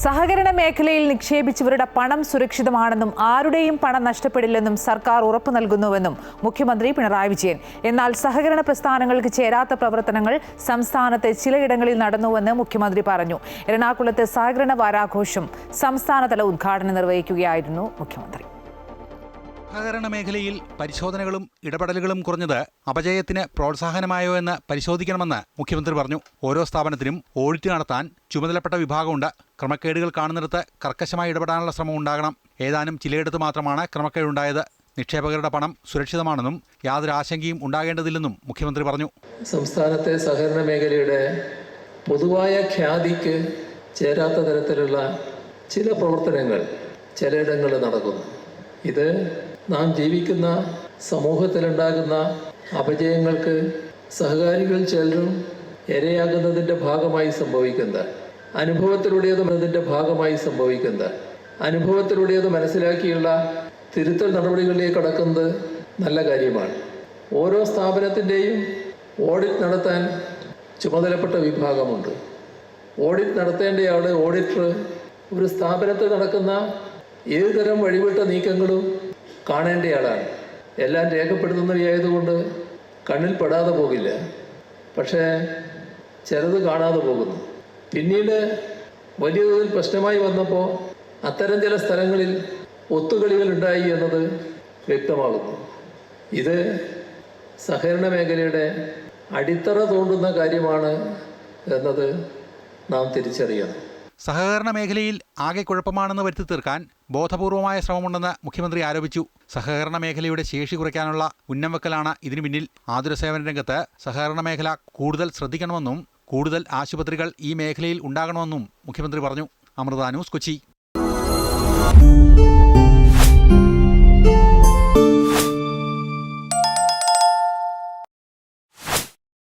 സഹകരണ മേഖലയിൽ നിക്ഷേപിച്ചവരുടെ പണം സുരക്ഷിതമാണെന്നും ആരുടെയും പണം നഷ്ടപ്പെടില്ലെന്നും സർക്കാർ ഉറപ്പു നൽകുന്നുവെന്നും മുഖ്യമന്ത്രി പിണറായി വിജയൻ. എന്നാൽ സഹകരണ പ്രസ്ഥാനങ്ങൾക്ക് ചേരാത്ത പ്രവർത്തനങ്ങൾ സംസ്ഥാനത്തെ ചിലയിടങ്ങളിൽ നടന്നുവെന്ന് മുഖ്യമന്ത്രി പറഞ്ഞു. എറണാകുളത്ത് സഹകരണ വാരാഘോഷം സംസ്ഥാനതല ഉദ്ഘാടനം നിർവഹിക്കുകയായിരുന്നു മുഖ്യമന്ത്രി. സഹകരണ മേഖലയിൽ പരിശോധനകളും ഇടപെടലുകളും കുറഞ്ഞത് അപജയത്തിന് പ്രോത്സാഹനമായോ എന്ന് പരിശോധിക്കണമെന്ന് മുഖ്യമന്ത്രി പറഞ്ഞു. ഓരോ സ്ഥാപനത്തിനും ഓഡിറ്റ് നടത്താൻ ചുമതലപ്പെട്ട വിഭാഗമുണ്ട്. ക്രമക്കേടുകൾ കാണുന്നിടത്ത് കർക്കശമായി ഇടപെടാനുള്ള ശ്രമം ഉണ്ടാകണം. ഏതാനും ചിലയിടത്ത് മാത്രമാണ് ക്രമക്കേടുണ്ടായത്. നിക്ഷേപകരുടെ പണം സുരക്ഷിതമാണെന്നും യാതൊരു ആശങ്കയും ഉണ്ടാകേണ്ടതില്ലെന്നും മുഖ്യമന്ത്രി പറഞ്ഞു. സംസ്ഥാനത്തെ സഹകരണ മേഖലയുടെ പൊതുവായ ഖ്യാതിക്ക് ചേരാത്ത തരത്തിലുള്ള ചില പ്രവർത്തനങ്ങൾ ചിലയിടങ്ങളിൽ നടക്കുന്നു. ഇത് നാം ജീവിക്കുന്ന സമൂഹത്തിലുണ്ടാകുന്ന അപജയങ്ങൾക്ക് സഹകാരികൾ ചിലരും ഇരയാകുന്നതിൻ്റെ ഭാഗമായി സംഭവിക്കുന്നത്, അനുഭവത്തിലൂടെയതിൻ്റെ ഭാഗമായി സംഭവിക്കുന്നത്, അനുഭവത്തിലൂടെയത് മനസ്സിലാക്കിയുള്ള തിരുത്തൽ നടപടികളിലേക്ക് കടക്കുന്നത് നല്ല കാര്യമാണ്. ഓരോ സ്ഥാപനത്തിൻ്റെയും ഓഡിറ്റ് നടത്താൻ ചുമതലപ്പെട്ട വിഭാഗമുണ്ട്. ഓഡിറ്റ് നടത്തേണ്ടയാൾ ഓഡിറ്റർ ഒരു സ്ഥാപനത്തിൽ നടക്കുന്ന ഏതുതരം വഴിവിട്ട നീക്കങ്ങളും കാണേണ്ടയാളാണ്. എല്ലാം രേഖപ്പെടുത്തുന്നവയായതുകൊണ്ട് കണ്ണിൽ പെടാതെ പോകില്ല. പക്ഷേ ചിലത് കാണാതെ പോകുന്നു. പിന്നീട് വലിയ തോതിൽ പ്രശ്നമായി വന്നപ്പോൾ അത്തരം ചില സ്ഥലങ്ങളിൽ ഒത്തുകളികൾ ഉണ്ടായി എന്നത് വ്യക്തമാകുന്നു. ഇത് സഹകരണ മേഖലയുടെ അടിത്തറ തോണ്ടുന്ന കാര്യമാണ് എന്നത് നാം തിരിച്ചറിയണം. സഹകരണ മേഖലയിൽ ആകെ കുഴപ്പമാണെന്ന് വരുത്തി തീർക്കാൻ ബോധപൂർവമായ ശ്രമമുണ്ടെന്ന് മുഖ്യമന്ത്രി ആരോപിച്ചു. സഹകരണ മേഖലയുടെ ശേഷി കുറയ്ക്കാനുള്ള ഉന്നംവെക്കലാണ് ഇതിനു പിന്നിൽ. ആതുര സേവന രംഗത്ത് സഹകരണ മേഖല കൂടുതൽ ശ്രദ്ധിക്കണമെന്നും കൂടുതൽ ആശുപത്രികൾ ഈ മേഖലയിൽ ഉണ്ടാകണമെന്നും മുഖ്യമന്ത്രി പറഞ്ഞു. അമൃത ന്യൂസ്, കൊച്ചി.